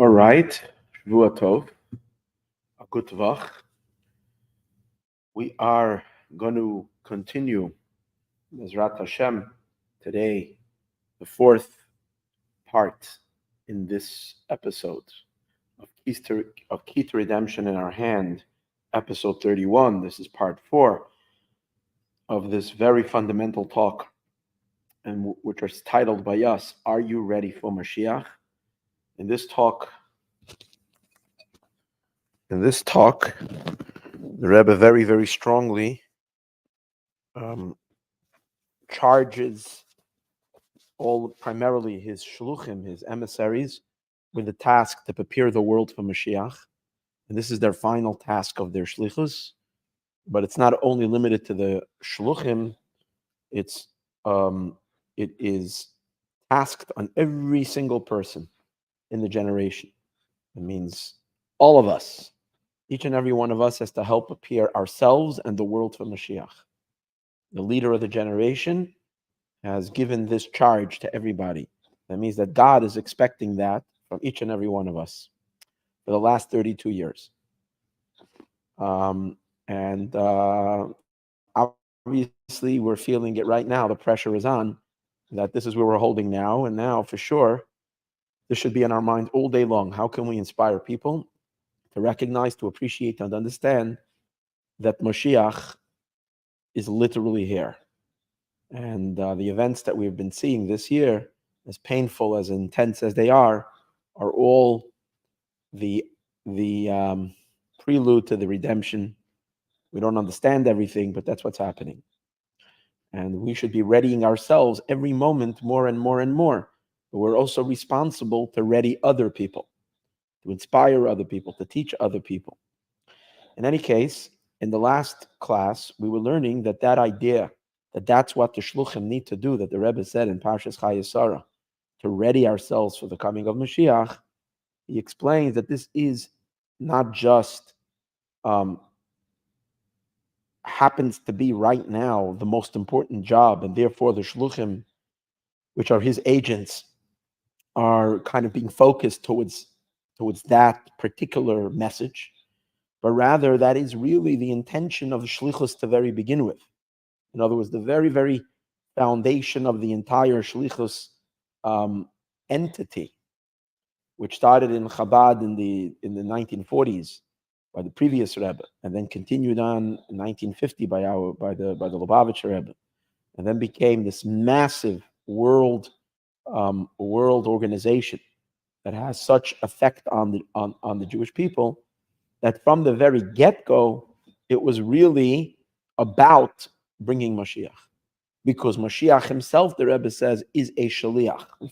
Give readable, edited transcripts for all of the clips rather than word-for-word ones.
All right, Shavua Tov, a good Vach. We are going to continue Bezrat Hashem today, the fourth part in this episode of Key to Redemption in Our Hand, episode 31. This is part 4 of this very fundamental talk, and which is titled by us, Are You Ready for Mashiach? In this talk, the Rebbe very, very strongly charges primarily his shluchim, his emissaries, with the task to prepare the world for Mashiach. And this is their final task of their shlichus. But it's not only limited to the shluchim, it is tasked on every single person in the generation. It means all of us, each and every one of us has to help prepare ourselves and the world for Mashiach. The leader of the generation has given this charge to everybody. That means that God is expecting that from each and every one of us for the last 32 years. Obviously, we're feeling it right now. The pressure is on that this is where we're holding now. And now, for sure, this should be in our mind all day long. How can we inspire people to recognize, to appreciate, and understand that Moshiach is literally here? And the events that we've been seeing this year, as painful, as intense as they are all the prelude to the redemption. We don't understand everything, but that's what's happening. And we should be readying ourselves every moment more and more and more. But we're also responsible to ready other people, to inspire other people, to teach other people. In any case, in the last class, we were learning that idea, that's what the shluchim need to do, that the Rebbe said in Parshas Chayei, to ready ourselves for the coming of Mashiach. He explains that this is not just happens to be right now the most important job, and therefore the shluchim, which are his agents, are kind of being focused towards that particular message, but rather that is really the intention of the shlichus to very begin with. In other words, the very, very foundation of the entire shlichus entity, which started in Chabad in the 1940s by the previous Rebbe, and then continued on in 1950 by the Lubavitcher Rebbe, and then became this massive world organization that has such effect on the Jewish people, that from the very get-go, it was really about bringing Mashiach. Because Mashiach himself, the Rebbe says, is a shaliach. We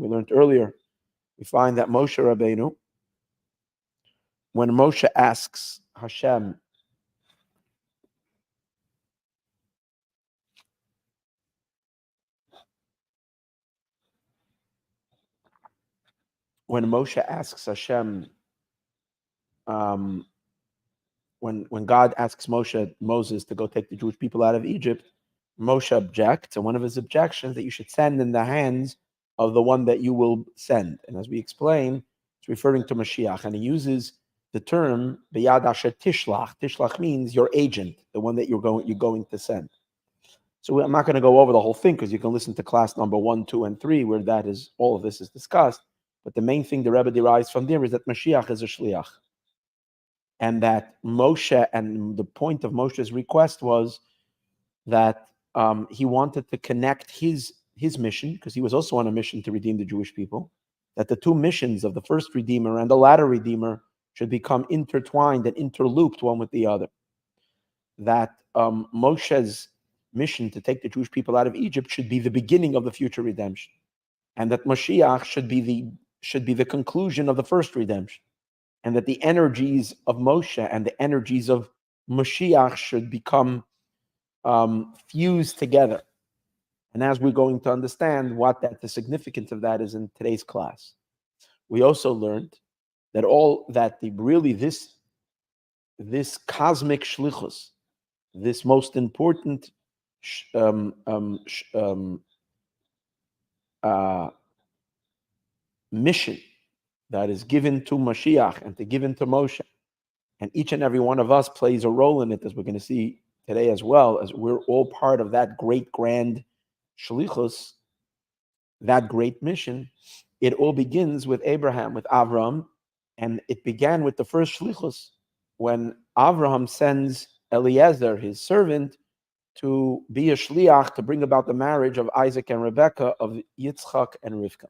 learned earlier, we find that Moshe Rabbeinu, when Moshe asks Hashem, when God asks Moses to go take the Jewish people out of Egypt, Moshe objects, and one of his objections that you should send in the hands of the one that you will send. And as we explain, it's referring to Mashiach, and he uses the term b'yad asher tishlach. Tishlach means your agent, the one that you're going to send. So I'm not going to go over the whole thing, because you can listen to class number 1, 2, and 3, where all of this is discussed. But the main thing the Rebbe derives from there is that Mashiach is a shliach, and that Moshe, and the point of Moshe's request was that he wanted to connect his mission, because he was also on a mission to redeem the Jewish people, that the two missions of the first Redeemer and the latter Redeemer should become intertwined and interlooped one with the other. That Moshe's mission to take the Jewish people out of Egypt should be the beginning of the future redemption, and that Mashiach should be the conclusion of the first redemption, and that the energies of Moshe and the energies of Mashiach should become fused together. And as we're going to understand the significance of that is in today's class. We also learned that this cosmic shlichus, this most important mission that is given to Mashiach and to given to Moshe. And each and every one of us plays a role in it, as we're going to see today as well, as we're all part of that great grand shlichus, that great mission. It all begins with Abraham, with Avram, and it began with the first shlichus, when Avraham sends Eliezer, his servant, to be a shliach to bring about the marriage of Isaac and Rebekah, of Yitzchak and Rivka.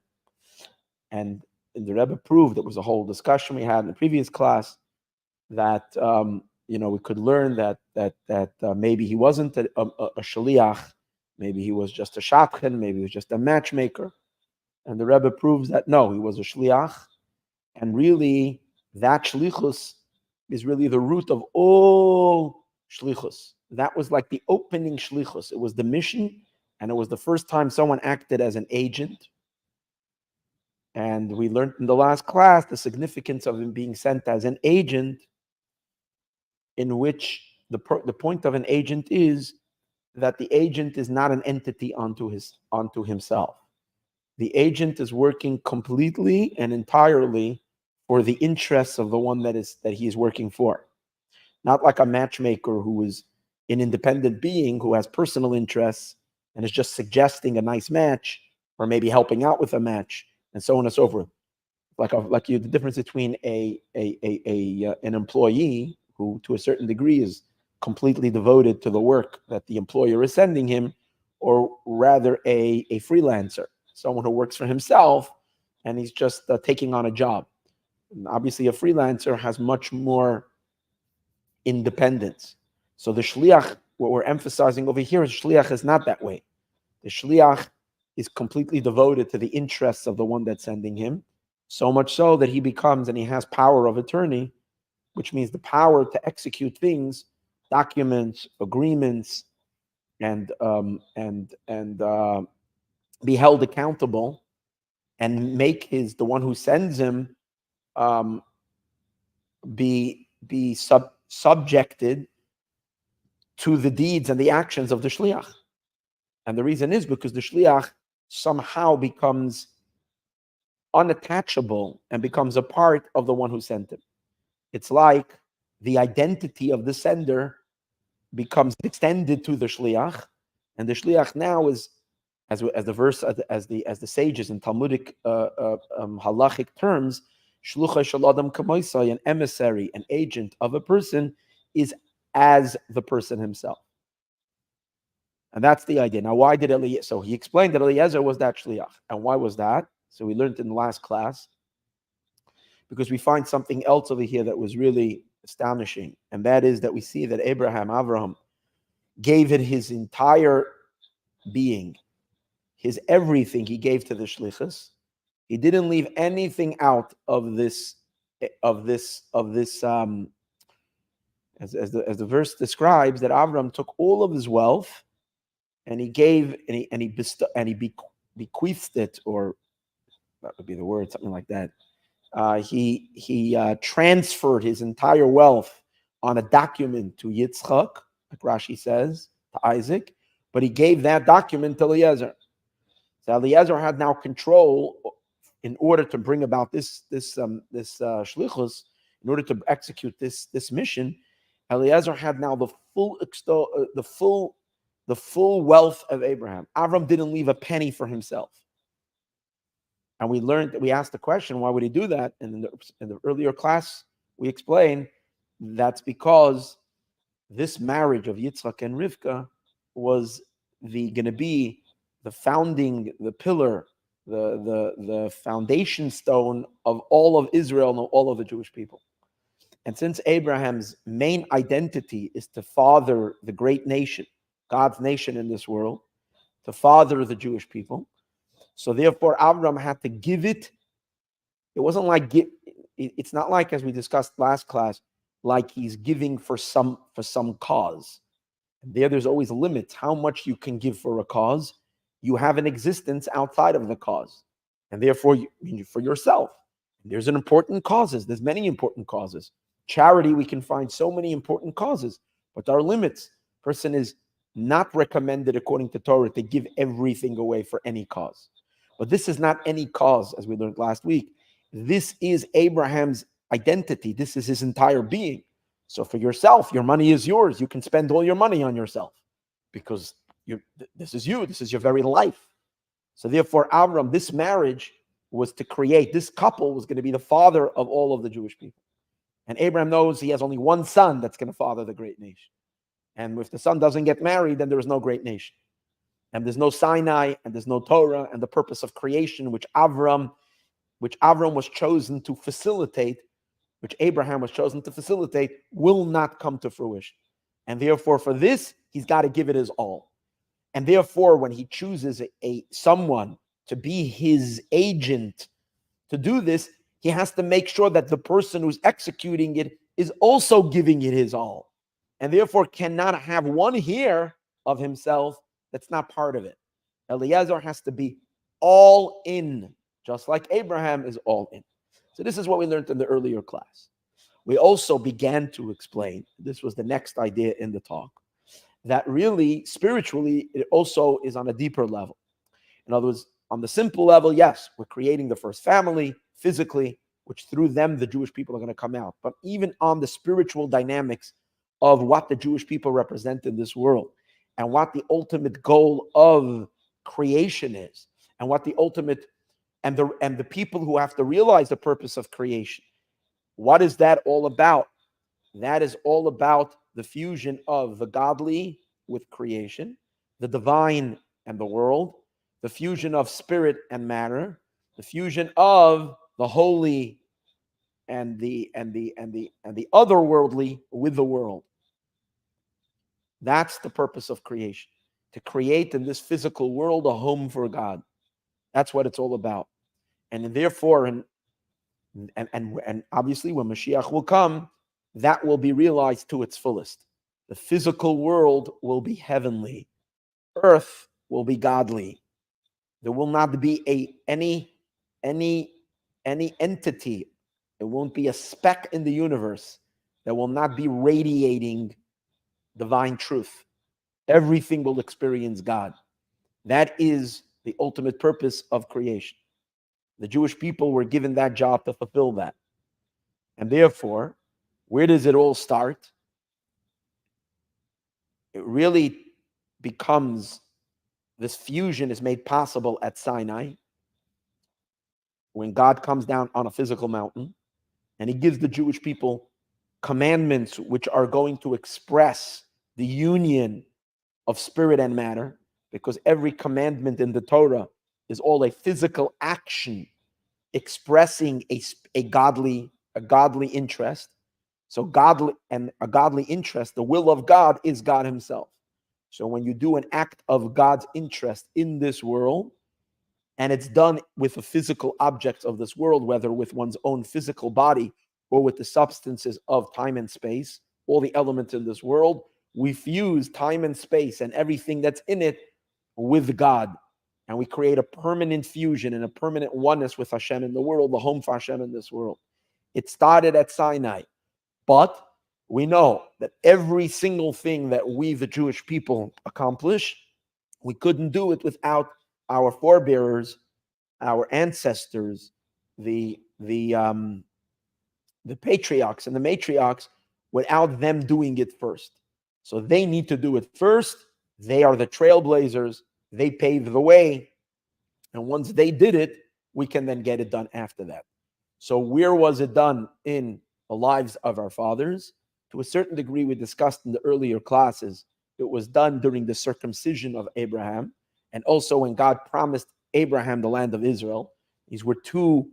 And the Rebbe proved, it was a whole discussion we had in the previous class, that we could learn that maybe he wasn't a shliach, maybe he was just a shadchan, maybe he was just a matchmaker. And the Rebbe proves that no, he was a shliach, and really that shlichus is really the root of all shlichus. That was like the opening shlichus. It was the mission, and it was the first time someone acted as an agent. And we learned in the last class the significance of him being sent as an agent, in which the point of an agent is that the agent is not an entity unto himself. The agent is working completely and entirely for the interests of the one that he is working for. Not like a matchmaker who is an independent being who has personal interests and is just suggesting a nice match or maybe helping out with a match and so on and so forth. The difference between an employee who, to a certain degree, is completely devoted to the work that the employer is sending him, or rather a freelancer, someone who works for himself and he's just taking on a job. And obviously, a freelancer has much more independence. So the shliach, what we're emphasizing over here, is shliach is not that way. The shliach is completely devoted to the interests of the one that's sending him, so much so that he becomes, and he has power of attorney, which means the power to execute things, documents, agreements, and be held accountable, and make the one who sends him be subjected to the deeds and the actions of the shliach. And the reason is because the shliach somehow becomes unattachable and becomes a part of the one who sent him. It's like the identity of the sender becomes extended to the shliach, and the shliach now is, as the verse, as the sages in Talmudic halachic terms, shlucha shel adam kamoisai, an emissary, an agent of a person, is as the person himself. And that's the idea. Now, why did Eliezer? So he explained that Eliezer was that shliach. And why was that? So we learned in the last class, because we find something else over here that was really astonishing. And that is that we see that Avraham, gave it his entire being, his everything he gave to the shlichus. He didn't leave anything out of this, as the verse describes, that Avram took all of his wealth and he gave, and he bequeathed it, or that would be the word, something like that. He transferred his entire wealth on a document to Yitzchak, like Rashi says, to Isaac, but he gave that document to Eliezer. So Eliezer had now control in order to bring about this shlichus, in order to execute this mission. Eliezer had now the full wealth of Abraham. Avram didn't leave a penny for himself. And we asked the question, why would he do that? And in the earlier class, we explained that's because this marriage of Yitzchak and Rivka was going to be the founding, the pillar, the foundation stone of all of Israel and all of the Jewish people. And since Abraham's main identity is to father the great nation, God's nation in this world, to father the Jewish people, so therefore Avram had to give it. It wasn't like it's not like, as we discussed last class, like he's giving for some cause. And there's always limits how much you can give for a cause. You have an existence outside of the cause, and therefore for yourself. There's there's many important causes. Charity, we can find so many important causes, but there are limits. Person is not recommended according to Torah to give everything away for any cause. But this is not any cause, as we learned last week. this is Abraham's identity. This is his entire being. So for yourself, your money is yours. You can spend all your money on yourself because this is you. This is your very life. So therefore, Avram, this marriage was to create, this couple was going to be the father of all of the Jewish people. And Abraham knows he has only one son that's going to father the great nation. And if the son doesn't get married, then there is no great nation. And there's no Sinai, and there's no Torah, and the purpose of creation, which Avram was chosen to facilitate, which Abraham was chosen to facilitate, will not come to fruition. And therefore, for this, he's got to give it his all. And therefore, when he chooses someone to be his agent to do this, he has to make sure that the person who's executing it is also giving it his all. And therefore cannot have one hair of himself that's not part of it. Eliezer has to be all in, just like Abraham is all in. So this is what we learned in the earlier class. We also began to explain, this was the next idea in the talk, that really, spiritually, it also is on a deeper level. In other words, on the simple level, yes, we're creating the first family physically, which through them the Jewish people are going to come out. But even on the spiritual dynamics of what the Jewish people represent in this world and what the ultimate goal of creation is, and what the ultimate and the people who have to realize the purpose of creation. What is that all about? That is all about the fusion of the godly with creation, the divine and the world, the fusion of spirit and matter, the fusion of the holy and the otherworldly with the world. That's the purpose of creation, to create in this physical world a home for God. That's what it's all about. And therefore, and obviously when Mashiach will come, that will be realized to its fullest. The physical world will be heavenly. Earth will be godly. There will not be any entity. It won't be a speck in the universe that will not be radiating divine truth. Everything will experience God. That is the ultimate purpose of creation. The Jewish people were given that job to fulfill that. And therefore, where does it all start? It really becomes, this fusion is made possible at Sinai, when God comes down on a physical mountain, and he gives the Jewish people commandments which are going to express the union of spirit and matter, because every commandment in the Torah is all a physical action expressing a godly interest. So a godly interest, the will of God is God himself. So when you do an act of God's interest in this world, and it's done with the physical objects of this world, whether with one's own physical body or with the substances of time and space, all the elements in this world, we fuse time and space and everything that's in it with God. And we create a permanent fusion and a permanent oneness with Hashem in the world, the home for Hashem in this world. It started at Sinai. But we know that every single thing that we, the Jewish people, accomplish, we couldn't do it without our forebearers, our ancestors, the patriarchs and the matriarchs, without them doing it first. So they need to do it first. They are the trailblazers. They paved the way. And once they did it, we can then get it done after that. So where was it done in the lives of our fathers? To a certain degree, we discussed in the earlier classes, it was done during the circumcision of Abraham, and also when God promised Abraham the land of Israel. These were two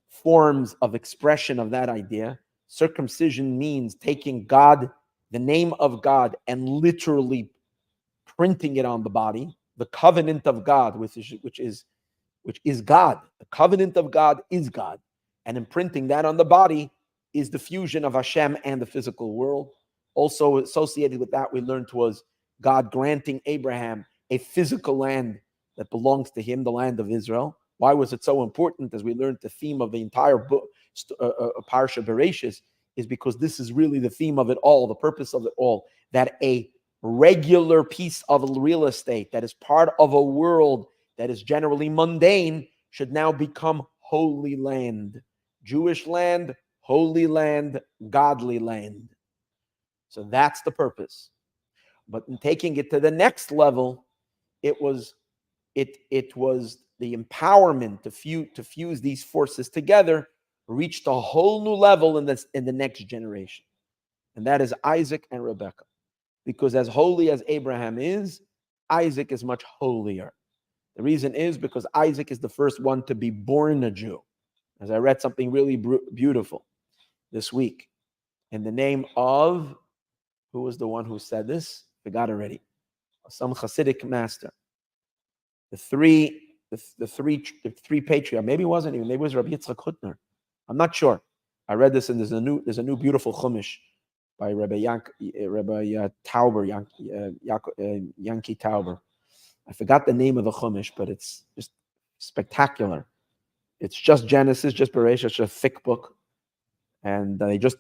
forms of expression of that idea. Circumcision means taking God, the name of God, and literally printing it on the body. The covenant of God, which is God. The covenant of God is God. And imprinting that on the body is the fusion of Hashem and the physical world. Also associated with that, we learned, was God granting Abraham a physical land that belongs to him, the land of Israel. Why was it so important? As we learned, the theme of the entire book, Parsha Bereshis, is because this is really the theme of it all, the purpose of it all, that a regular piece of real estate that is part of a world that is generally mundane should now become holy land. Jewish land, holy land, godly land. So that's the purpose. But in taking it to the next level, it was the empowerment to fuse these forces together, reached a whole new level in the next generation. And that is Isaac and Rebekah. Because as holy as Abraham is, Isaac is much holier. The reason is because Isaac is the first one to be born a Jew. As I read something really beautiful this week, in the name of, who was the one who said this? Forgot already. Some Hasidic master. The three patriarchs. Maybe it wasn't even. Maybe it was Rabbi Yitzchak Hutner. I'm not sure. I read this, and there's a new beautiful chumash by Rabbi Tauber, Yankee Tauber. I forgot the name of the chumash, but it's just spectacular. It's just Genesis, just Bereshit. It's a thick book, and they just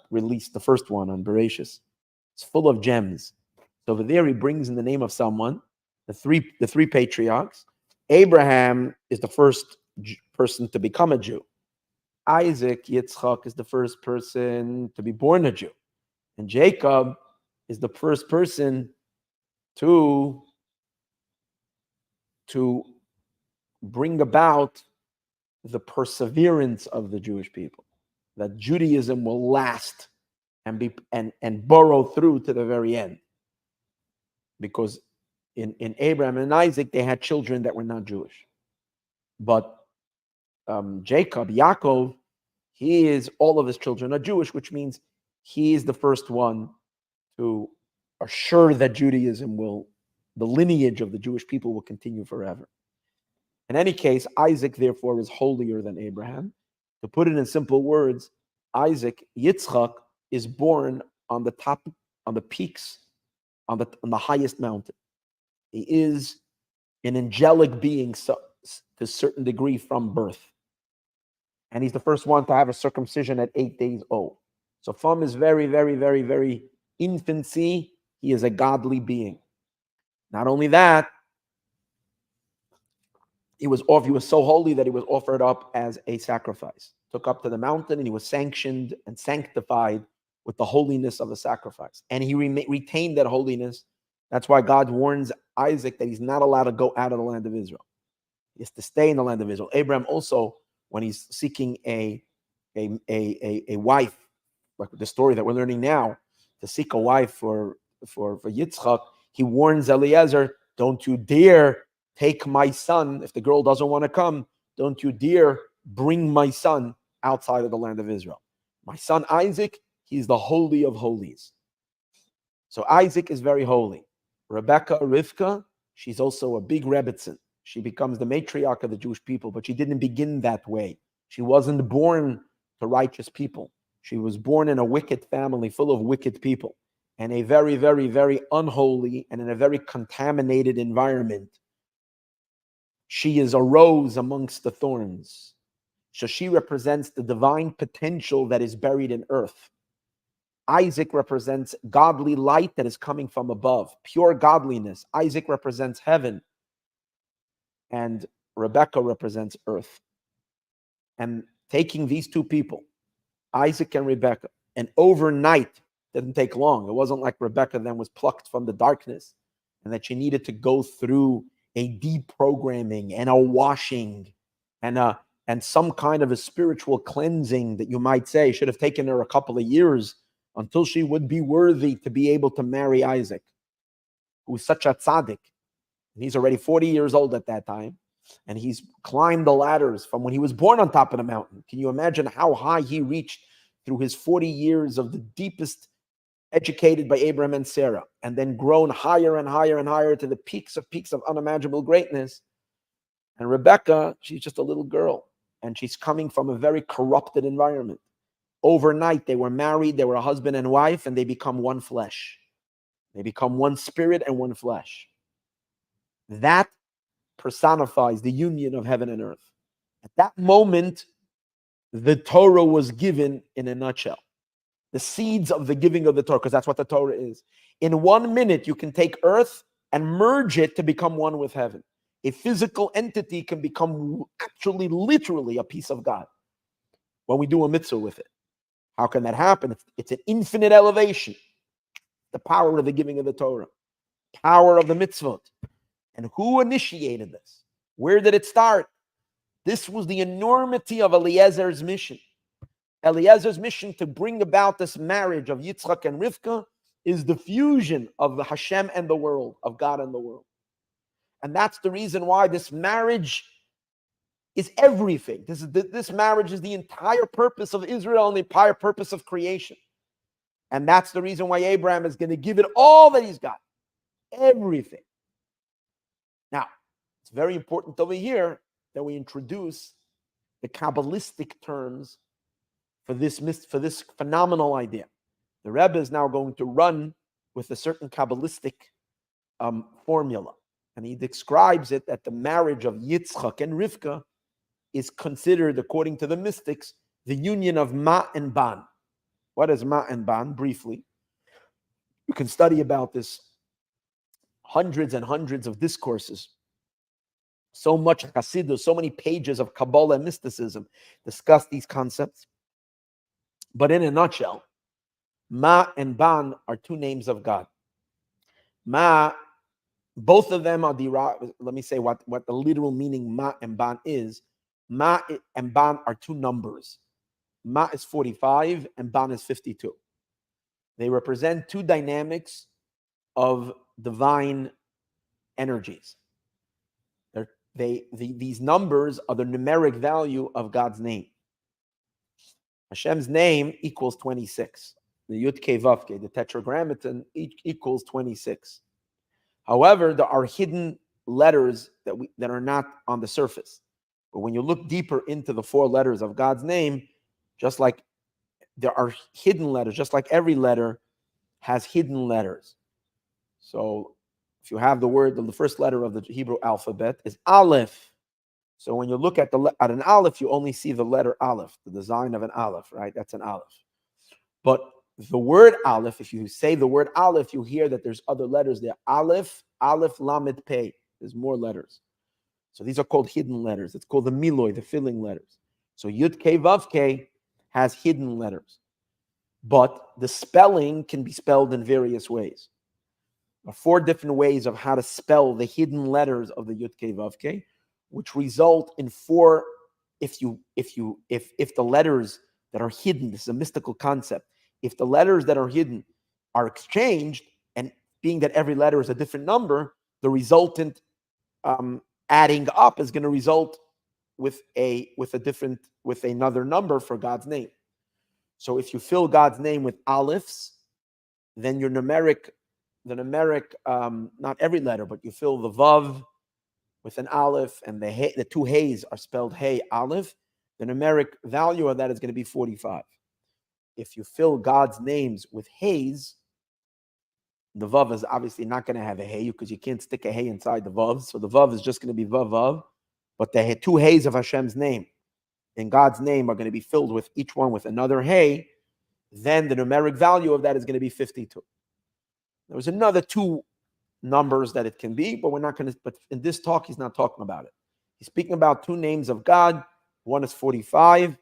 released the first one on Bereshit. It's full of gems. So over there, he brings in the name of someone, the three patriarchs. Abraham is the first person to become a Jew. Isaac, Yitzchak, is the first person to be born a Jew. And Jacob is the first person to bring about the perseverance of the Jewish people, that Judaism will last and burrow through to the very end. Because in Abraham and Isaac, they had children that were not Jewish. But Jacob, Yaakov, all of his children are Jewish, which means he is the first one to assure that the lineage of the Jewish people will continue forever. In any case, Isaac, therefore, is holier than Abraham. To put it in simple words, Yitzchak, is born on the top, on the peaks, on the highest mountain. He is an angelic being to a certain degree from birth. And he's the first one to have a circumcision at 8 days old. So from his very, very, very, very infancy, he is a godly being. Not only that, he was so holy that he was offered up as a sacrifice. Took up to the mountain, and he was sanctioned and sanctified with the holiness of the sacrifice. And he retained that holiness. That's why God warns Isaac that he's not allowed to go out of the land of Israel. He has to stay in the land of Israel. Abraham also, when he's seeking a wife, like the story that we're learning now, to seek a wife for Yitzchak, he warns Eliezer, don't you dare take my son. If the girl doesn't want to come, don't you dare bring my son outside of the land of Israel. My son Isaac, he's the holy of holies. So Isaac is very holy. Rebekah, Rivka, she's also a big Rebbitzin. She becomes the matriarch of the Jewish people, but she didn't begin that way. She wasn't born to righteous people. She was born in a wicked family full of wicked people, and a very, very, very unholy and in a very contaminated environment. She is a rose amongst the thorns. So she represents the divine potential that is buried in earth. Isaac represents godly light that is coming from above, pure godliness. Isaac represents heaven, and Rebekah represents earth. And taking these two people, Isaac and Rebekah, and overnight, didn't take long. It wasn't like Rebekah then was plucked from the darkness and that she needed to go through a deprogramming and a washing and some kind of a spiritual cleansing that you might say should have taken her a couple of years until she would be worthy to be able to marry Isaac, who's such a tzaddik. And he's already 40 years old at that time, and he's climbed the ladders from when he was born on top of the mountain. Can you imagine how high he reached through his 40 years of the deepest, educated by Abraham and Sarah, and then grown higher and higher and higher to the peaks of unimaginable greatness? And Rebekah, she's just a little girl, and she's coming from a very corrupted environment. Overnight, they were married, they were a husband and wife, and they become one flesh. They become one spirit and one flesh. That personifies the union of heaven and earth. At that moment, the Torah was given in a nutshell. The seeds of the giving of the Torah, because that's what the Torah is. In 1 minute, you can take earth and merge it to become one with heaven. A physical entity can become actually, literally a piece of God. when we do a mitzvah with it. How can that happen? It's an infinite elevation. The power of the giving of the Torah, power of the mitzvot. And who initiated this? Where did it start? This was the enormity of Eliezer's mission. Eliezer's mission to bring about this marriage of Yitzchak and Rivka is the fusion of the Hashem and the world, of God and the world. And that's the reason why this marriage is everything. This marriage is the entire purpose of Israel and the entire purpose of creation. And that's the reason why Abraham is going to give it all that he's got. Everything. Now, it's very important over here that we introduce the Cabalistic terms for this phenomenal idea. The Rebbe is now going to run with a certain Cabalistic formula. And he describes it that the marriage of Yitzchak and Rivka is considered, according to the mystics, the union of Ma and Ban. What is Ma and Ban? Briefly, you can study about this. Hundreds and hundreds of discourses. So much Chassidus, so many pages of Kabbalah and mysticism discuss these concepts. But in a nutshell, Ma and Ban are two names of God. Ma, both of them are derived. Let me say what the literal meaning Ma and Ban is. Ma and Ban are two numbers. Ma is 45 and Ban is 52. They represent two dynamics of divine energies. These numbers are the numeric value of God's name. Hashem's name equals 26. The Yud Kei Vav Kei, the Tetragrammaton, equals 26. However, there are hidden letters that are not on the surface. But when you look deeper into the four letters of God's name, just like there are hidden letters, just like every letter has hidden letters. So if you have the first letter of the Hebrew alphabet is Aleph. So when you look at an Aleph, you only see the letter Aleph, the design of an Aleph, right? That's an Aleph. But the word Aleph, if you say the word Aleph, you hear that there's other letters there. Aleph, Lamed, Pei. There's more letters. So these are called hidden letters. It's called the Miloi, the filling letters. So Yud Kei Vav Kei has hidden letters. But the spelling can be spelled in various ways. There are four different ways of how to spell the hidden letters of the Yud Kei Vav Kei, which result in four. If the letters that are hidden, this is a mystical concept. If the letters that are hidden are exchanged, and being that every letter is a different number, the resultant adding up is going to result with another number for God's name. So if you fill God's name with Alephs, then your numeric, not every letter, but you fill the Vav with an Aleph, and the two Heys are spelled Hey, Aleph, the numeric value of that is going to be 45. If you fill God's names with Heys, the Vav is obviously not going to have a Hey, because you can't stick a Hey inside the Vav, so the Vav is just going to be Vav, but the two Heys of Hashem's name in God's name are going to be filled with each one with another Hey, then the numeric value of that is going to be 52. There was another two numbers that it can be, but we're not going to, but in this talk, he's not talking about it. He's speaking about two names of God. One is 45,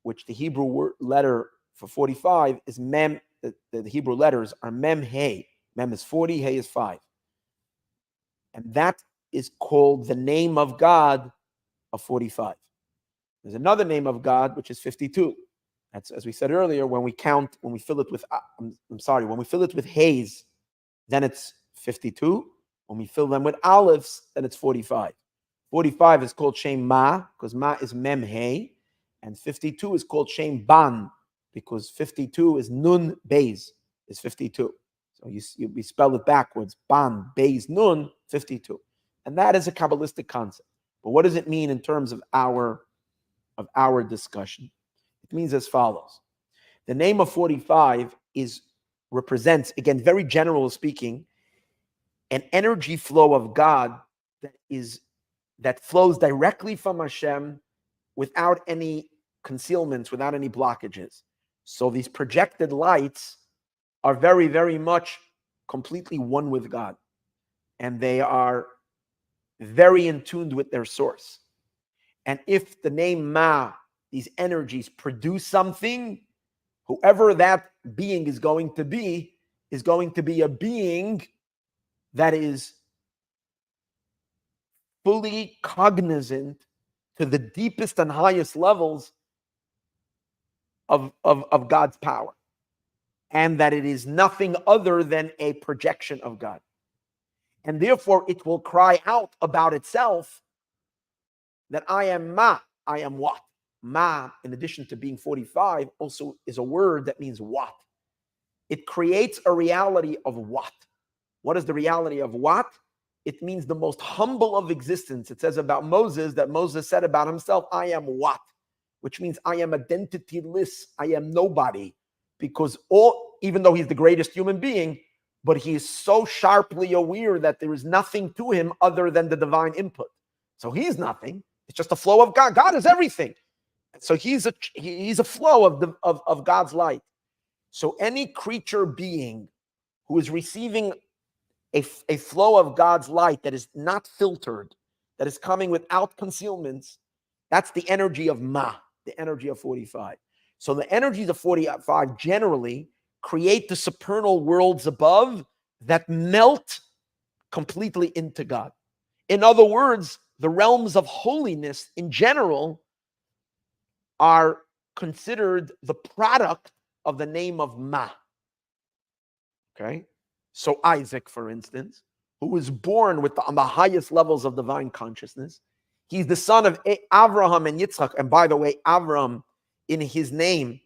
which the Hebrew letter for 45 is Mem. The Hebrew letters are Mem, Hey. Mem is 40, Hey is 5. And that is called the name of God of 45. There's another name of God, which is 52. That's, as we said earlier, when we fill it with Heys, then it's 52. When we fill them with Alephs, then it's 45. 45 is called Shem Ma, because Ma is Mem Hey, and 52 is called Shem Ban, because 52 is Nun Beis, is 52. So we spell it backwards, Ban, Beis, Nun, 52. And that is a Kabbalistic concept. But what does it mean in terms of our discussion? It means as follows. The name of 45 represents, again, very general speaking, an energy flow of God that flows directly from Hashem without any concealments, without any blockages. So these projected lights are very, very much completely one with God. And they are very in tune with their source. And if the name Ma these energies produce something, whoever that being is going to be a being that is fully cognizant to the deepest and highest levels of God's power, and that it is nothing other than a projection of God. And therefore, it will cry out about itself that I am Ma, I am what? Ma, in addition to being 45, also is a word that means what. It creates a reality of what. What is the reality of what? It means the most humble of existence. It says about Moses that Moses said about himself, I am what? Which means I am identityless. I am nobody. Because even though he's the greatest human being, but he is so sharply aware that there is nothing to him other than the divine input. So he's nothing. It's just a flow of God. God is everything. So he's a flow of God's light. So any creature being who is receiving a flow of God's light that is not filtered, that is coming without concealments, that's the energy of Ma, the energy of 45. So the energies of 45 generally create the supernal worlds above that melt completely into God. In other words, the realms of holiness in general are considered the product of the name of Ma. Okay? So Isaac, for instance, who was born on the highest levels of divine consciousness, he's the son of Avraham and Yitzchak. And by the way, Avram, in his name,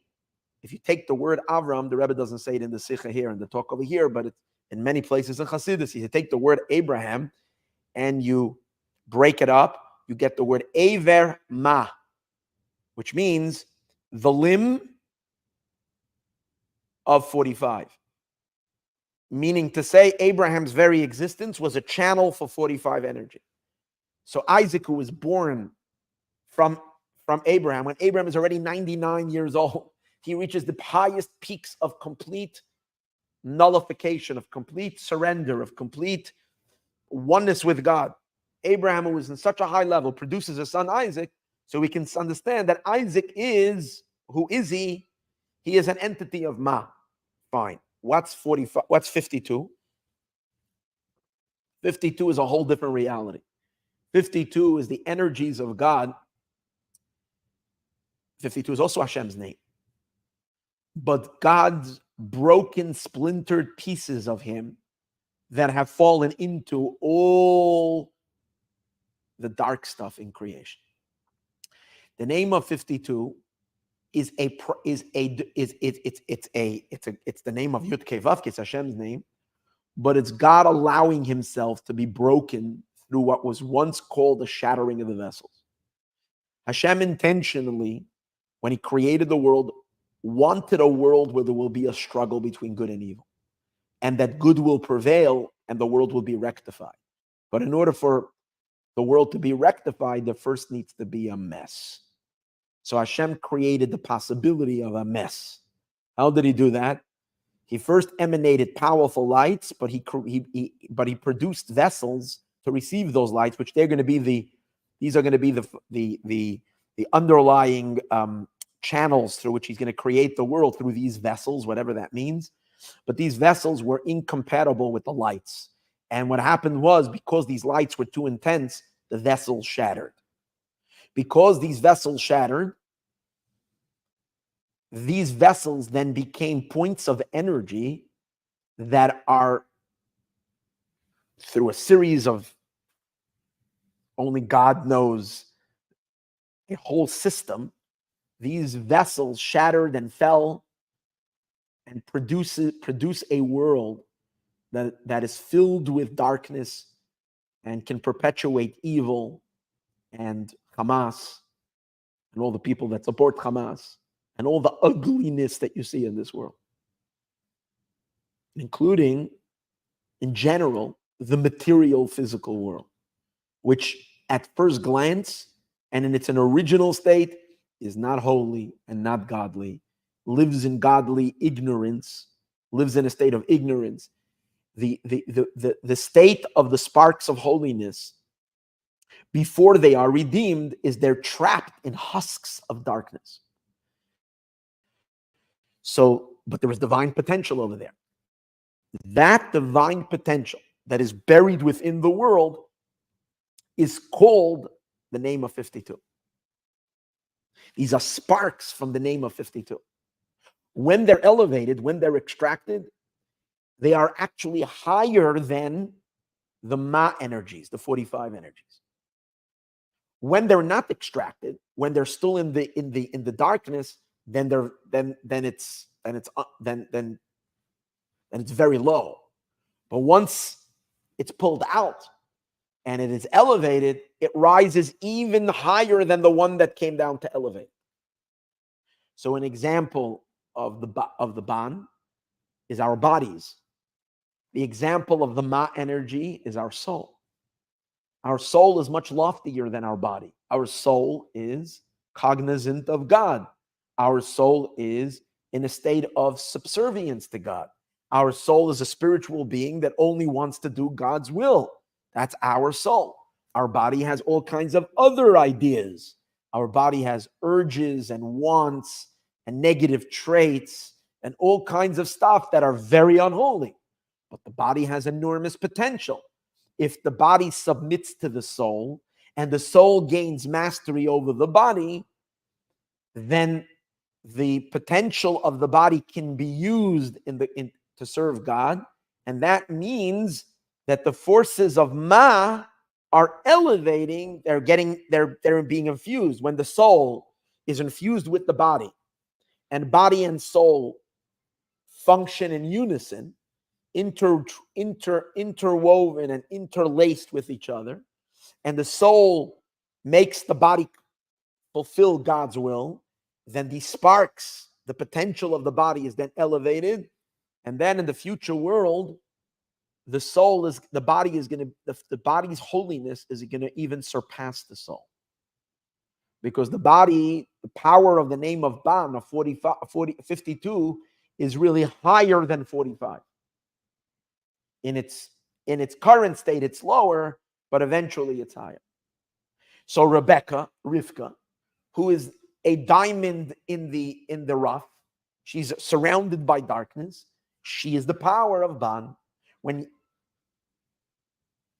if you take the word Avram, the Rebbe doesn't say it in the Sikha here and the talk over here, but it's in many places in Chassidus. You take the word Abraham and you break it up, you get the word Aver Ma, which means the limb of 45. Meaning to say Abraham's very existence was a channel for 45 energy. So Isaac, who was born from Abraham, when Abraham is already 99 years old, he reaches the highest peaks of complete nullification, of complete surrender, of complete oneness with God. Abraham, who is in such a high level, produces a son Isaac, so we can understand that Isaac is, who is he? He is an entity of Ma. Fine. What's 45? What's 52? 52 is a whole different reality. 52 is the energies of God. 52 is also Hashem's name. But God's broken, splintered pieces of him that have fallen into all the dark stuff in creation. The name of 52 is the name of Yud Kei Vav Kei, it's Hashem's name, but it's God allowing himself to be broken through what was once called the shattering of the vessels. Hashem intentionally, when he created the world, wanted a world where there will be a struggle between good and evil, and that good will prevail and the world will be rectified. But in order for the world to be rectified, there first needs to be a mess. So Hashem created the possibility of a mess. How did he do that? He first emanated powerful lights, but he produced vessels to receive those lights, which they're going to be these are going to be the underlying channels through which he's going to create the world, through these vessels, whatever that means. But these vessels were incompatible with the lights. And what happened was, because these lights were too intense, the vessels shattered. Because these vessels shattered, these vessels then became points of energy that are, through a series of, only God knows, a whole system, these vessels shattered and fell and produce a world that is filled with darkness and can perpetuate evil and Hamas and all the people that support Hamas and all the ugliness that you see in this world, including, in general, the material physical world, which at first glance and in its original state is not holy and not godly, lives in godly ignorance, lives in a state of ignorance. The state of the sparks of holiness before they are redeemed is they're trapped in husks of darkness. So, but there is divine potential over there. That divine potential that is buried within the world is called the name of 52. These are sparks from the name of 52. When they're elevated, when they're extracted, they are actually higher than the Ma energies, the 45 energies. When they're not extracted, when they're still in the darkness, then it's very low. But once it's pulled out and it is elevated, it rises even higher than the one that came down to elevate. So an example of the ban is our bodies. The example of the Ma energy is our soul. Our soul is much loftier than our body. Our soul is cognizant of God. Our soul is in a state of subservience to God. Our soul is a spiritual being that only wants to do God's will. That's our soul. Our body has all kinds of other ideas. Our body has urges and wants and negative traits and all kinds of stuff that are very unholy. But the body has enormous potential. If the body submits to the soul and the soul gains mastery over the body, then the potential of the body can be used to serve God. And that means that the forces of Ma are elevating, they're being infused. When the soul is infused with the body, and body and soul function in unison, interwoven and interlaced with each other, and the soul makes the body fulfill God's will, then these sparks, the potential of the body is then elevated, and then in the future world, the body's holiness is going to even surpass the soul. Because the body, the power of the name of Ban, of 52, is really higher than 45. In its current state, it's lower, but eventually it's higher. So Rivka, who is a diamond in the rough, she's surrounded by darkness. She is the power of Ban.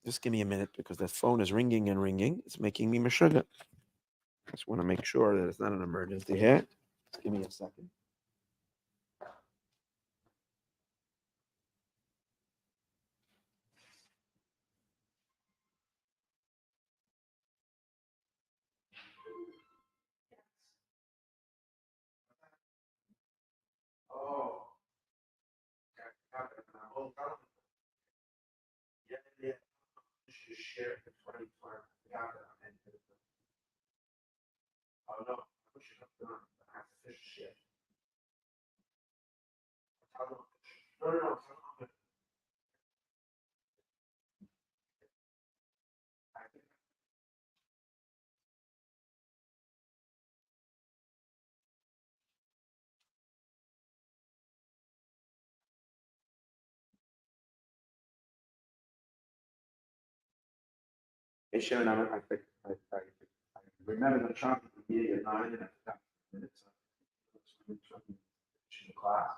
Just give me a minute because that phone is ringing and ringing. It's making me Mashiach. I just want to make sure that it's not an emergency here. Just give me a second. Oh, yeah. Just share it for oh no, I should have done. I have to fish shit. No. I remember the chunk of the meeting at 9 and I forgot minutes. Class.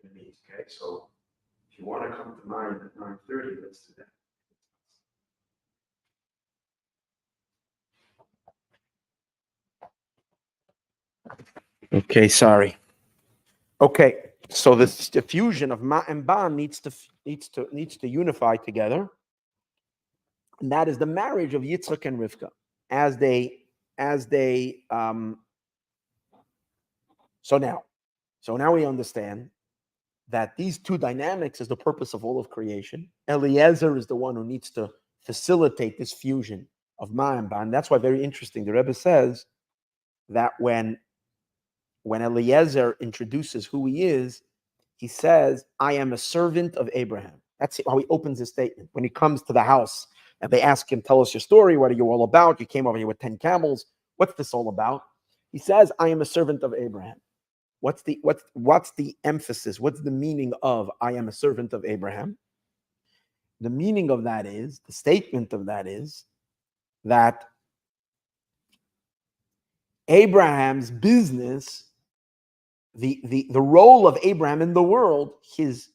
Okay, so if you want to come to 9 at 9:30, let's do that. Okay, sorry. Okay, so this diffusion of Ma and Ban needs to unify together, and that is the marriage of Yitzchak and Rivka as they. So now we understand that these two dynamics is the purpose of all of creation. Eliezer is the one who needs to facilitate this fusion of Ma and Ban. That's why very interesting. The Rebbe says that when Eliezer introduces who he is, he says, I am a servant of Abraham. That's how he opens his statement. When he comes to the house and they ask him, tell us your story. What are you all about? You came over here with 10 camels. What's this all about? He says, I am a servant of Abraham. What's the emphasis? What's the meaning of I am a servant of Abraham? The meaning of that is, the statement of that is, that Abraham's business, the role of Abraham in the world, is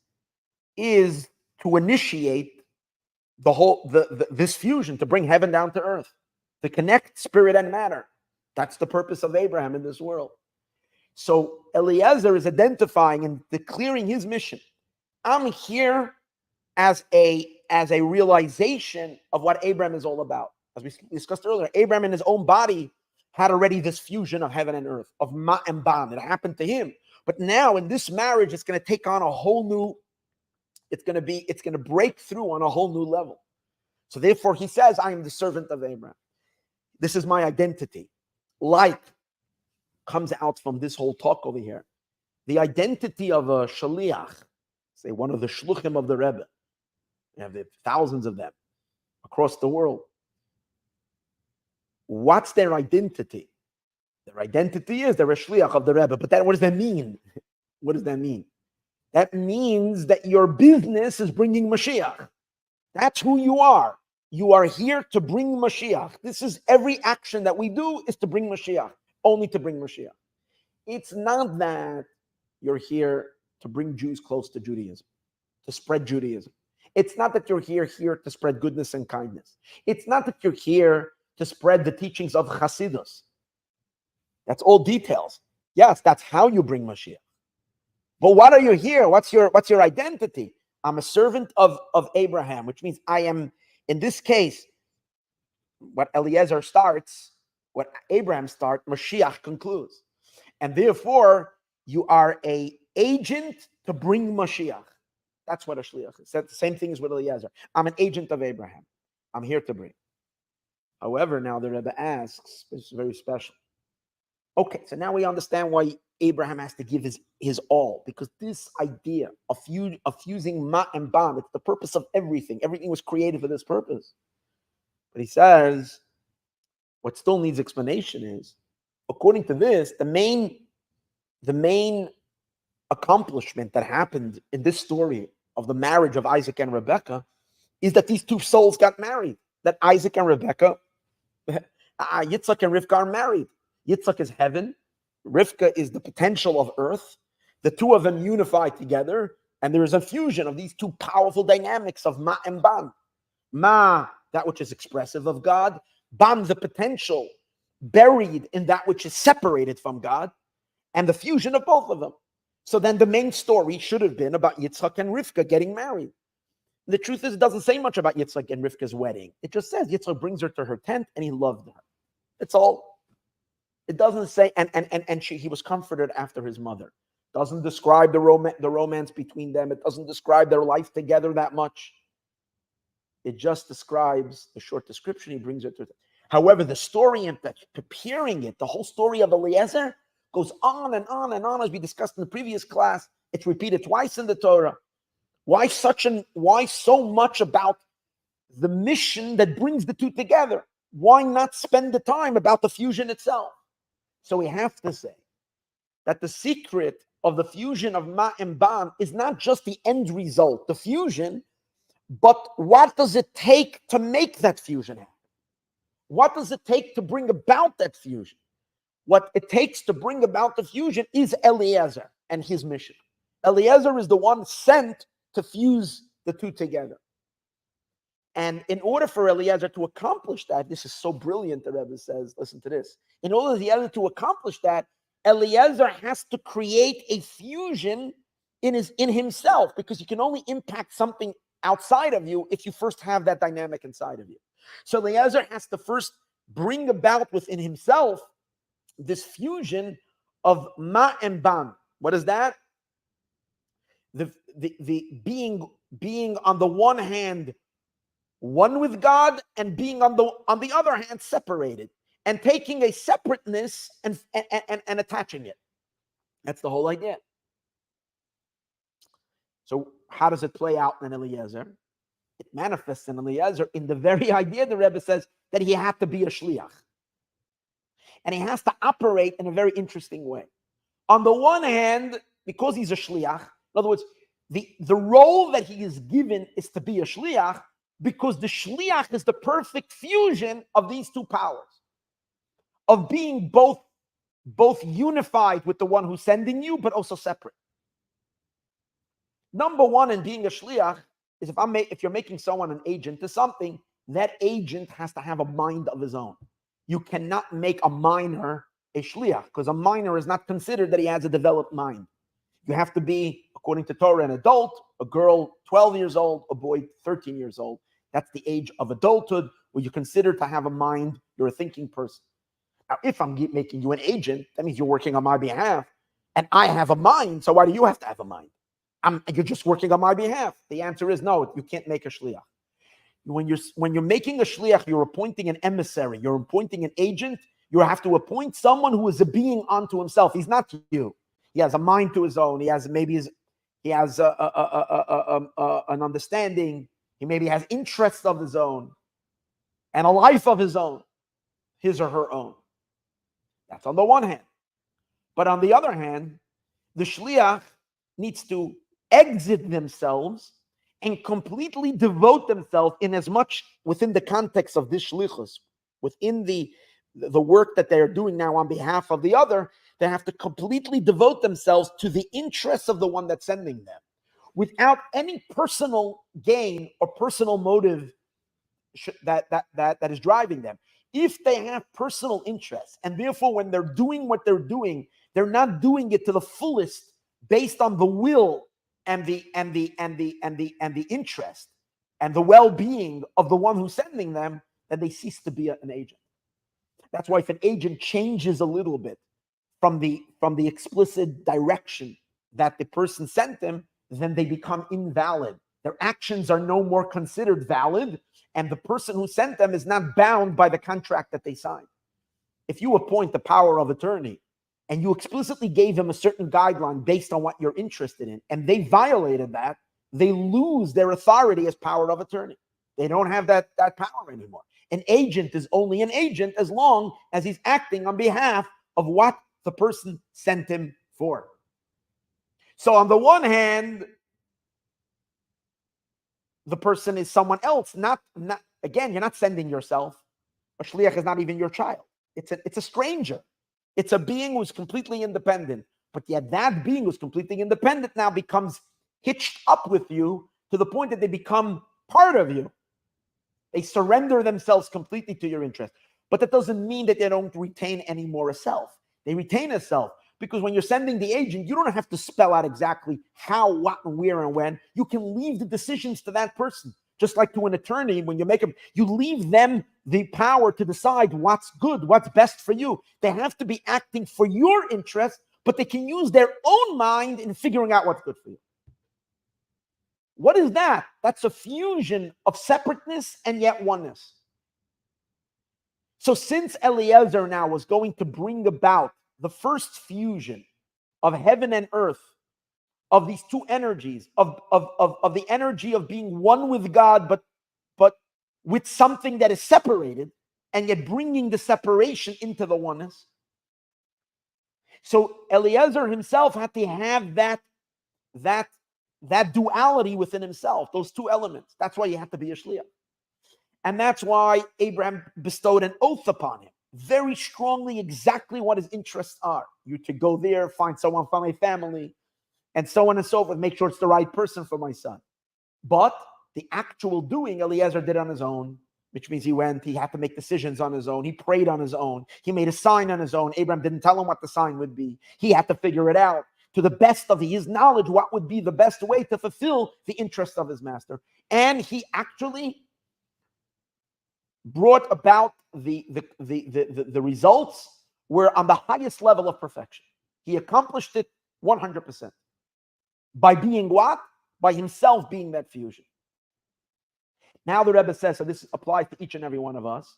to initiate the whole this fusion, to bring heaven down to earth, to connect spirit and matter. That's the purpose of Abraham in this world. So Eliezer is identifying and declaring his mission. I'm here as a realization of what Abraham is all about. As we discussed earlier, Abraham in his own body had already this fusion of heaven and earth, of Ma and Ban. It happened to him. But now in this marriage, it's going to take on a whole new, it's going to break through on a whole new level. So therefore he says, I am the servant of Abraham. This is my identity. Light comes out from this whole talk over here. The identity of a shaliach, say one of the shluchim of the Rebbe. You have thousands of them across the world. What's their identity? Their identity is they're a shliach of the Rebbe. But what does that mean? What does that mean? That means that your business is bringing Mashiach. That's who you are. You are here to bring Mashiach. This is every action that we do is to bring Mashiach, only to bring Mashiach. It's not that you're here to bring Jews close to Judaism, to spread Judaism. It's not that you're here to spread goodness and kindness. It's not that you're here to spread the teachings of Hasidus. That's all details. Yes, that's how you bring Mashiach. But what are you here? What's your identity? I'm a servant of Abraham, which means I am, in this case, what Eliezer starts, what Abraham starts, Mashiach concludes. And therefore, you are an agent to bring Mashiach. That's what a shliach is. That's the same thing as with Eliezer. I'm an agent of Abraham. I'm here to bring. However, now the Rebbe asks, this is very special. Okay, so now we understand why Abraham has to give his all, because this idea of fusing ma and ban, it's the purpose of everything. Everything was created for this purpose. But he says, what still needs explanation is, according to this, the main accomplishment that happened in this story of the marriage of Isaac and Rebekah is that these two souls got married. That Isaac and Rebekah, Yitzhak and Rivka are married. Yitzhak is heaven. Rivka is the potential of earth. The two of them unify together, and there is a fusion of these two powerful dynamics of Ma and Ban. Ma, that which is expressive of God. Ban, the potential buried in that which is separated from God, and the fusion of both of them. So then the main story should have been about Yitzhak and Rivka getting married. The truth is, it doesn't say much about Yitzhak and Rivka's wedding. It just says Yitzhak brings her to her tent and he loved her. It's all. It doesn't say, and he was comforted after his mother. Doesn't describe the romance between them. It doesn't describe their life together that much. It just describes the short description. He brings her to. However, the story and preparing it, the whole story of Eliezer, goes on and on and on, as we discussed in the previous class. It's repeated twice in the Torah. Why so much about the mission that brings the two together? Why not spend the time about the fusion itself? So we have to say that the secret of the fusion of Ma and Ban is not just the end result, the fusion, but what does it take to make that fusion happen? What does it take to bring about that fusion? What it takes to bring about the fusion is Eliezer and his mission. Eliezer is the one sent to fuse the two together. And in order for Eliezer to accomplish that, this is so brilliant, the Rebbe says, listen to this. In order for Eliezer to accomplish that, Eliezer has to create a fusion in himself, because you can only impact something outside of you if you first have that dynamic inside of you. So Eliezer has to first bring about within himself this fusion of Ma and Ban. What is that? The being on the one hand one with God, and being on the other hand separated, and taking a separateness and attaching it. That's the whole idea. So how does it play out in Eliezer? It manifests in Eliezer in the very idea the Rebbe says that he had to be a shliach. And he has to operate in a very interesting way. On the one hand, because he's a shliach, in other words, The role that he is given is to be a shliach, because the shliach is the perfect fusion of these two powers, of being both unified with the one who's sending you, but also separate. Number one in being a shliach is if you're making someone an agent to something, that agent has to have a mind of his own. You cannot make a minor a shliach, because a minor is not considered that he has a developed mind. You have to be, according to Torah, an adult, a girl 12 years old, a boy 13 years old. That's the age of adulthood where you consider to have a mind, you're a thinking person. Now, if I'm making you an agent, that means you're working on my behalf, and I have a mind, so why do you have to have a mind? You're just working on my behalf. The answer is no, you can't make a shliach. When you're making a shliach, you're appointing an emissary, you're appointing an agent, you have to appoint someone who is a being unto himself. He's not you. He has a mind to his own. He has an understanding. He maybe has interests of his own and a life of his own, his or her own. That's on the one hand. But on the other hand, the shliach needs to exit themselves and completely devote themselves, in as much within the context of this shlichus, within the work that they're doing now on behalf of the other. They have to completely devote themselves to the interests of the one that's sending them, without any personal gain or personal motive that is driving them. If they have personal interests, and therefore when they're doing what they're doing, they're not doing it to the fullest based on the will and the interest and the well-being of the one who's sending them, then they cease to be an agent. That's why if an agent changes a little bit from the explicit direction that the person sent them, then they become invalid. Their actions are no more considered valid, and the person who sent them is not bound by the contract that they signed. If you appoint the power of attorney and you explicitly gave them a certain guideline based on what you're interested in, and they violated that, they lose their authority as power of attorney. They don't have that power anymore. An agent is only an agent as long as he's acting on behalf of what the person sent him for. So on the one hand, the person is someone else. Not again, you're not sending yourself. A shliach is not even your child. It's a stranger. It's a being who's completely independent. But yet that being who's completely independent now becomes hitched up with you to the point that they become part of you. They surrender themselves completely to your interest. But that doesn't mean that they don't retain any more a self. They retain a self, because when you're sending the agent, you don't have to spell out exactly how, what, and where, and when. You can leave the decisions to that person. Just like to an attorney, when you make them, you leave them the power to decide what's good, what's best for you. They have to be acting for your interest, but they can use their own mind in figuring out what's good for you. What is that? That's a fusion of separateness and yet oneness. So since Eliezer now was going to bring about the first fusion of heaven and earth, of these two energies, of the energy of being one with God, but with something that is separated, and yet bringing the separation into the oneness. So Eliezer himself had to have that duality within himself, those two elements. That's why he had to be a shliach. And that's why Abraham bestowed an oath upon him, very strongly, exactly what his interests are. You to go there, find someone from a family, and so on and so forth, make sure it's the right person for my son. But the actual doing, Eliezer did on his own, which means he had to make decisions on his own. He prayed on his own. He made a sign on his own. Abraham didn't tell him what the sign would be. He had to figure it out to the best of his knowledge, what would be the best way to fulfill the interest of his master. And he actually brought about the results were on the highest level of perfection. He accomplished it 100%. By being what? By himself being that fusion. Now the Rebbe says, so this applies to each and every one of us,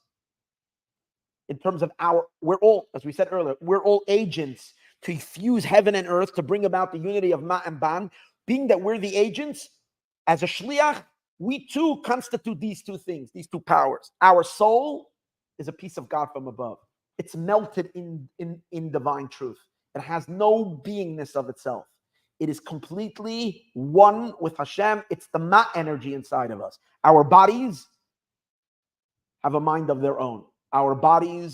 in terms of we're all, as we said earlier, we're all agents to fuse heaven and earth, to bring about the unity of Ma and Ban. Being that we're the agents, as a shliach, we too constitute these two things, these two powers. Our soul is a piece of God from above. It's melted in divine truth. It has no beingness of itself. It is completely one with Hashem. It's the Ma energy inside of us. Our bodies have a mind of their own. Our body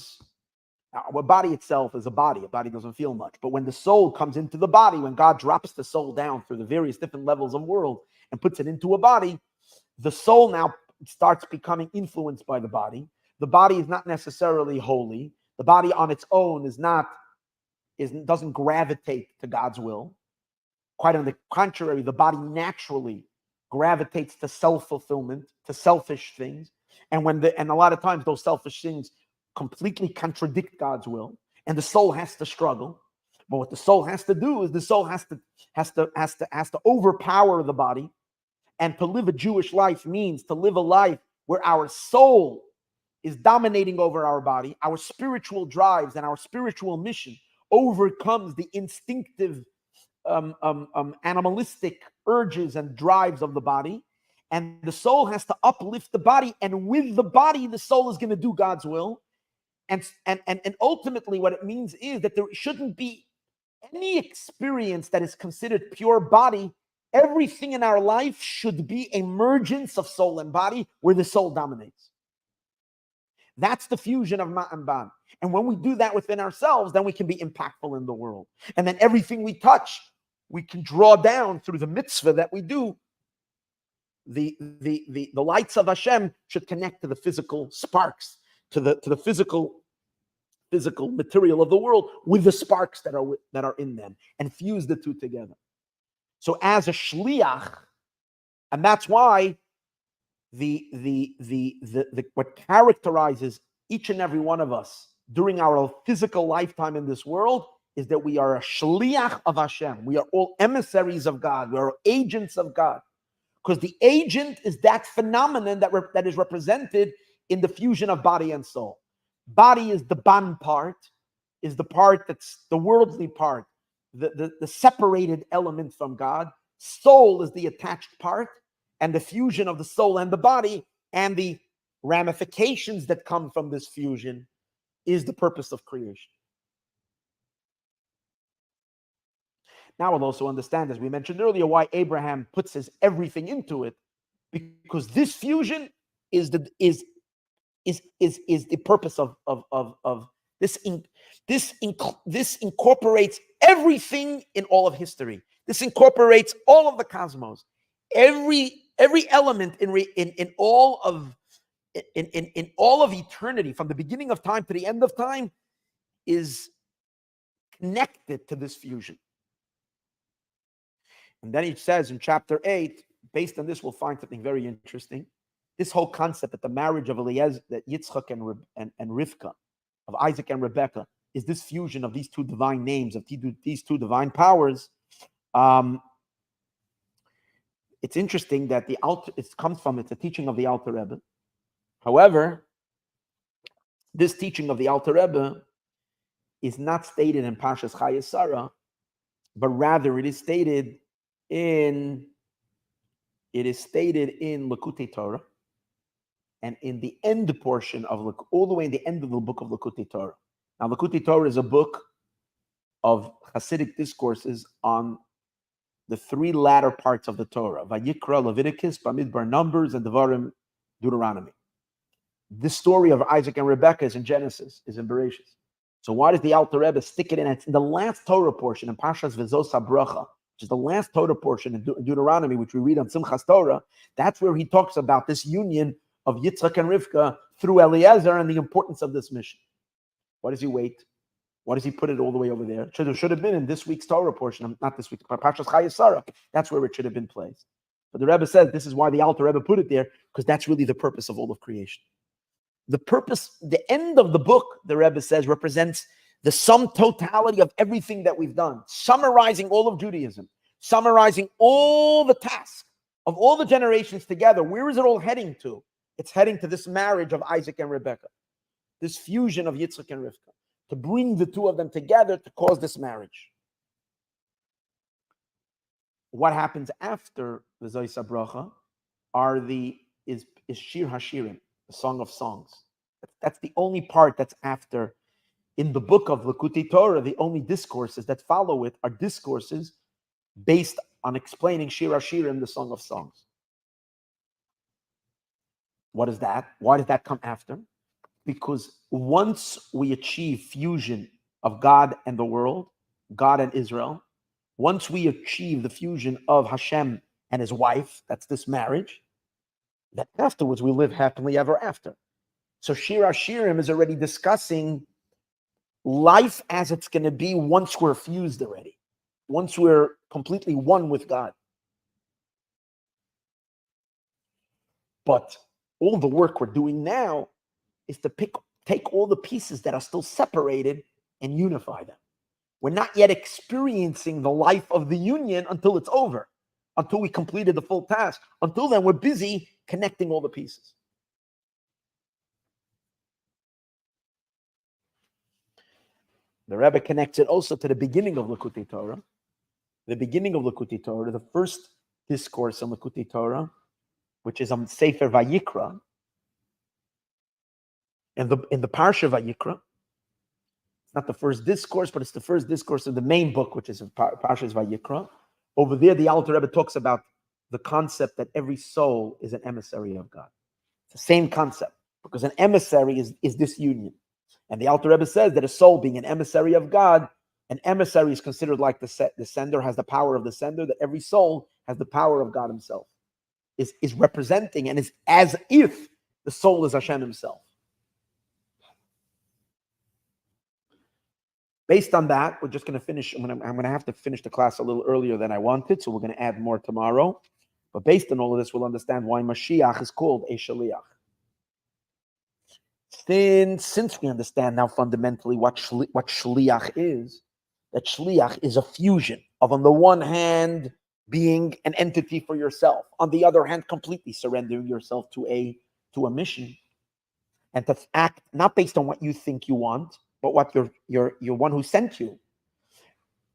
itself is a body. A body doesn't feel much. But when the soul comes into the body, when God drops the soul down through the various different levels of world and puts it into a body, the soul now starts becoming influenced by the body. The body is not necessarily holy. The body on its own doesn't gravitate to God's will. Quite on the contrary, the body naturally gravitates to self-fulfillment, to selfish things. And a lot of times those selfish things completely contradict God's will, and the soul has to struggle. But what the soul has to do is the soul has to overpower the body. And to live a Jewish life means to live a life where our soul is dominating over our body. Our spiritual drives and our spiritual mission overcomes the instinctive animalistic urges and drives of the body, and the soul has to uplift the body, and with the body the soul is going to do God's will, and ultimately what it means is that there shouldn't be any experience that is considered pure body. Everything in our life should be a mergence of soul and body where the soul dominates. That's the fusion of Ma and Ban. And when we do that within ourselves, then we can be impactful in the world. And then everything we touch, we can draw down through the mitzvah that we do. The lights of Hashem should connect to the physical sparks, to the physical material of the world with the sparks that are in them, and fuse the two together. So as a shliach, and that's why what characterizes each and every one of us during our physical lifetime in this world is that we are a shliach of Hashem. We are all emissaries of God. We are agents of God. Because the agent is that phenomenon that is represented in the fusion of body and soul. Body is the ban part, is the part that's the worldly part, the separated element from God. Soul is the attached part, and the fusion of the soul and the body and the ramifications that come from this fusion is the purpose of creation. Now we'll also understand, as we mentioned earlier, why Abraham puts his everything into it, because this fusion is the purpose of this. This incorporates everything in all of history. This incorporates all of the cosmos. Every element in all of eternity, from the beginning of time to the end of time, is connected to this fusion. And then he says in chapter 8, based on this, we'll find something very interesting. This whole concept that the marriage of Eliezer, that Yitzchak and Rivka, of Isaac and Rebekah, is this fusion of these two divine names, of these two divine powers. It's interesting that it's a teaching of the Alter Rebbe. However, this teaching of the Alter Rebbe is not stated in Parshas Chayei Sarah, but rather it is stated in Likutei Torah, and in the end portion of all the way in the end of the book of Likutei Torah. Now, Likutei Torah is a book of Hasidic discourses on the three latter parts of the Torah: Vayikra, Leviticus, Bamidbar, Numbers, and Dvarim, Deuteronomy. This story of Isaac and Rebekah is in Genesis, is in Bereshis. So why does the Alter Rebbe stick it in? It's in the last Torah portion in Parshas Vezos HaBracha, which is the last Torah portion in Deuteronomy, which we read on Simchas Torah. That's where he talks about this union of Yitzchak and Rivka through Eliezer and the importance of this mission. Why does he wait? Why does he put it all the way over there? It should have been in this week's Torah portion, not this week, Parshas Chayei Sarah. That's where it should have been placed. But the Rebbe says this is why the Alter Rebbe put it there, because that's really the purpose of all of creation. The purpose, the end of the book, the Rebbe says, represents the sum totality of everything that we've done, summarizing all of Judaism, summarizing all the tasks of all the generations together. Where is it all heading to? It's heading to this marriage of Isaac and Rebekah, this fusion of Yitzchak and Rivka, to bring the two of them together to cause this marriage. What happens after the Zois HaBracha is Shir HaShirim, the Song of Songs. That's the only part that's after. In the book of Likutei Torah, the only discourses that follow it are discourses based on explaining Shir HaShirim, the Song of Songs. What is that? Why did that come after? Because once we achieve fusion of God and the world, God and Israel, once we achieve the fusion of Hashem and his wife, that's this marriage, then afterwards we live happily ever after. So Shir HaShirim is already discussing life as it's going to be once we're fused already, once we're completely one with God. But all the work we're doing now is to take all the pieces that are still separated and unify them. We're not yet experiencing the life of the union until it's over, until we completed the full task. Until then, we're busy connecting all the pieces. The Rebbe connects it also to the beginning of Likutei Torah. The beginning of Likutei Torah, the first discourse on Likutei Torah, which is on Sefer Vayikra, in the Parsha Vayikra. It's not the first discourse, but it's the first discourse of the main book, which is Parsha Vayikra. Over there, the Alter Rebbe talks about the concept that every soul is an emissary of God. It's the same concept, because an emissary is this union. And the Alter Rebbe says that a soul being an emissary of God, an emissary is considered like the sender, has the power of the sender, that every soul has the power of God himself, is representing, and is as if the soul is Hashem himself. Based on that, we're just going to finish. I'm going to have to finish the class a little earlier than I wanted, so we're going to add more tomorrow. But based on all of this, we'll understand why Mashiach is called a Shaliach. Since we understand now fundamentally what Shaliach is, that Shaliach is a fusion of, on the one hand, being an entity for yourself, on the other hand, completely surrendering yourself to a mission, and to act not based on what you think you want, but what your one who sent you.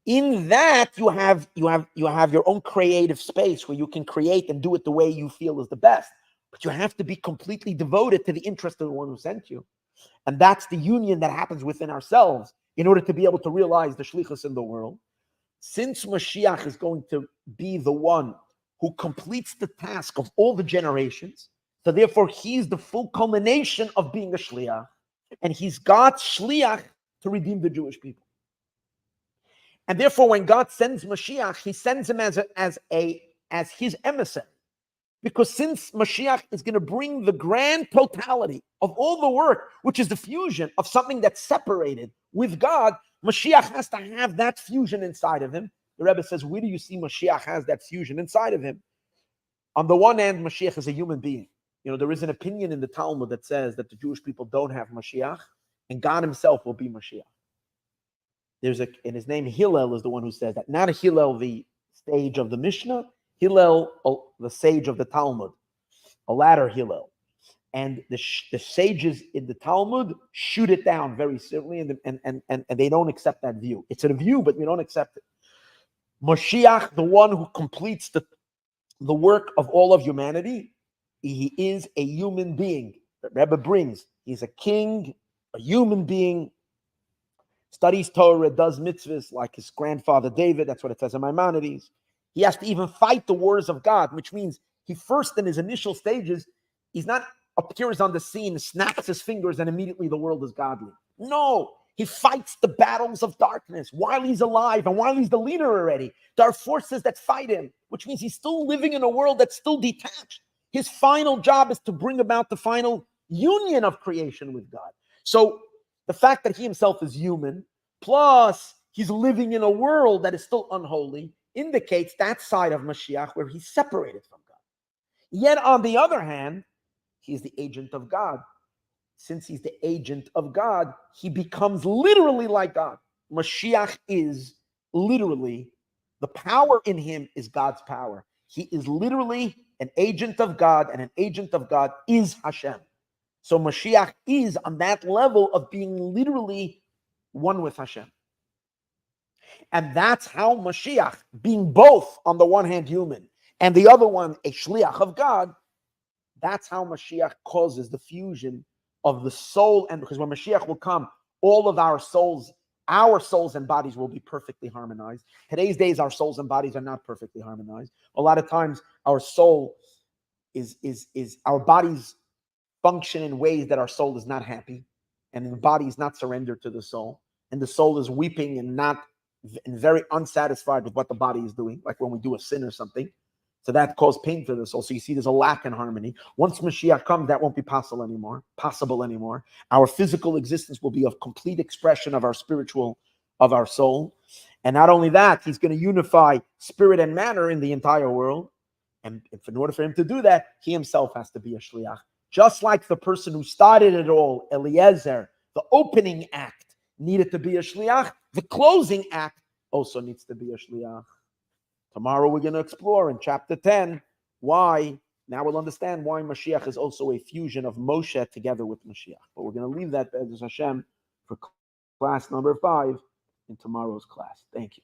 In that you have your own creative space where you can create and do it the way you feel is the best. But you have to be completely devoted to the interest of the one who sent you. And that's the union that happens within ourselves in order to be able to realize the shlichus in the world. Since Mashiach is going to be the one who completes the task of all the generations, so therefore he's the full culmination of being a shliach, and he's God's shliach to redeem the Jewish people. And therefore, when God sends Mashiach, he sends him as his emissary. Because since Mashiach is going to bring the grand totality of all the work, which is the fusion of something that's separated with God, Mashiach has to have that fusion inside of him. The Rebbe says, where do you see Mashiach has that fusion inside of him? On the one hand, Mashiach is a human being. You know, there is an opinion in the Talmud that says that the Jewish people don't have Mashiach, and God himself will be Mashiach. And his name Hillel is the one who says that. Not Hillel, the sage of the Mishnah, Hillel, the sage of the Talmud, a latter Hillel. And the sages in the Talmud shoot it down very certainly, and they don't accept that view. It's a view, but we don't accept it. Mashiach, the one who completes the work of all of humanity, he is a human being. The Rebbe brings, he's a king, a human being, studies Torah, does mitzvahs like his grandfather David. That's what it says in Maimonides. He has to even fight the wars of God, which means he first in his initial stages, he's not appears on the scene, snaps his fingers, and immediately the world is godly. No, he fights the battles of darkness while he's alive and while he's the leader already. There are forces that fight him, which means he's still living in a world that's still detached. His final job is to bring about the final union of creation with God. So the fact that he himself is human, plus he's living in a world that is still unholy, indicates that side of Mashiach where he's separated from God. Yet on the other hand, he's the agent of God. Since he's the agent of God, he becomes literally like God. Mashiach is literally, the power in him is God's power. He is literally an agent of God, and an agent of God is Hashem. So Mashiach is on that level of being literally one with Hashem. And that's how Mashiach, being both on the one hand human and the other one a shliach of God, that's how Mashiach causes the fusion of the soul. And because when Mashiach will come, all of our souls our souls and bodies will be perfectly harmonized. Today's days, our souls and bodies are not perfectly harmonized. A lot of times, our soul is our bodies function in ways that our soul is not happy, and the body is not surrendered to the soul, and the soul is weeping and very unsatisfied with what the body is doing, like when we do a sin or something. So that caused pain to the soul. So you see there's a lack in harmony. Once Mashiach comes, that won't be possible anymore. Our physical existence will be a complete expression of our soul. And not only that, he's going to unify spirit and matter in the entire world. And in order for him to do that, he himself has to be a shliach. Just like the person who started it all, Eliezer, the opening act needed to be a shliach, the closing act also needs to be a shliach. Tomorrow we're going to explore in chapter 10 why. Now we'll understand why Mashiach is also a fusion of Moshe together with Mashiach. But we're going to leave that, Be'ez Hashem, for class number 5 in tomorrow's class. Thank you.